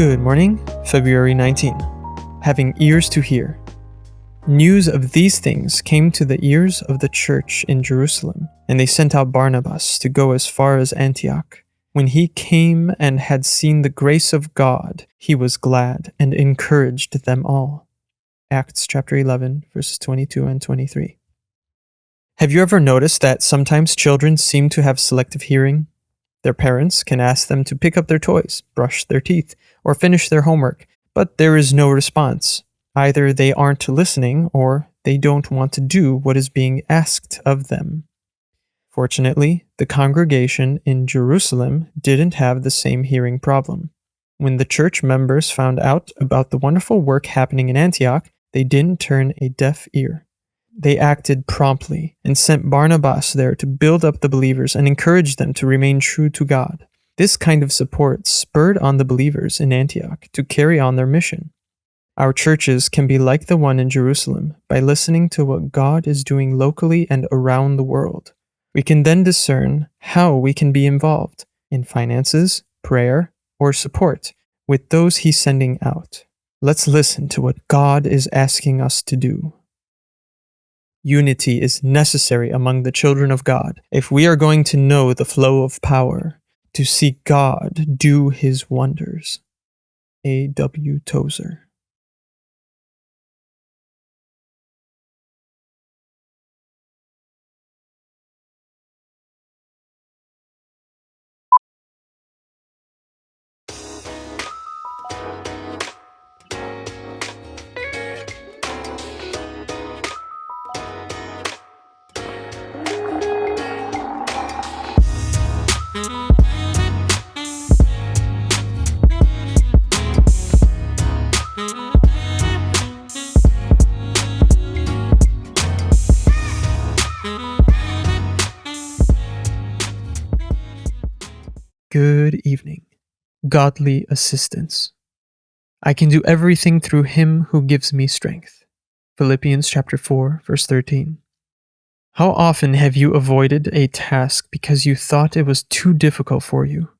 Good morning, February 19. Having ears to hear. News of these things came to the ears of the church in Jerusalem, and they sent out Barnabas to go as far as Antioch. When he came and had seen the grace of God, he was glad and encouraged them all. Acts chapter 11, verses 22 and 23. Have you ever noticed that sometimes children seem to have selective hearing? Their parents can ask them to pick up their toys, brush their teeth, or finish their homework, but there is no response. Either they aren't listening, or they don't want to do what is being asked of them. Fortunately, the congregation in Jerusalem didn't have the same hearing problem. When the church members found out about the wonderful work happening in Antioch, they didn't turn a deaf ear. They acted promptly and sent Barnabas there to build up the believers and encourage them to remain true to God. This kind of support spurred on the believers in Antioch to carry on their mission. Our churches can be like the one in Jerusalem by listening to what God is doing locally and around the world. We can then discern how we can be involved in finances, prayer, or support with those He's sending out. Let's listen to what God is asking us to do. Unity is necessary among the children of God if we are going to know the flow of power, to see God do His wonders. A.W. Tozer. Good evening. Godly assistance. I can do everything through Him who gives me strength. Philippians chapter 4, verse 13. How often have you avoided a task because you thought it was too difficult for you?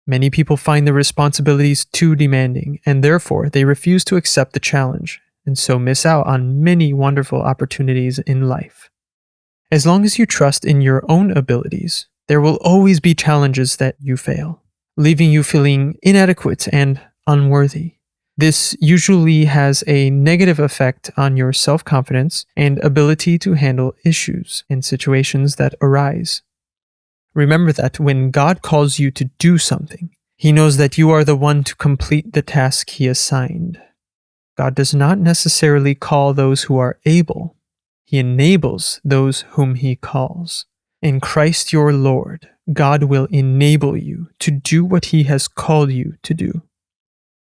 Many people find the responsibilities too demanding, and therefore they refuse to accept the challenge, and so miss out on many wonderful opportunities in life. As long as you trust in your own abilities, there will always be challenges that you fail, leaving you feeling inadequate and unworthy. This usually has a negative effect on your self-confidence and ability to handle issues and situations that arise. Remember that when God calls you to do something, He knows that you are the one to complete the task He assigned. God does not necessarily call those who are able. He enables those whom He calls. In Christ your Lord, God will enable you to do what He has called you to do.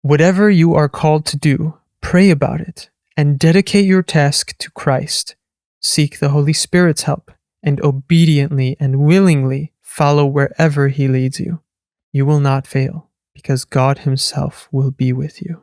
Whatever you are called to do, pray about it and dedicate your task to Christ. Seek the Holy Spirit's help and obediently and willingly follow wherever He leads you. You will not fail because God Himself will be with you.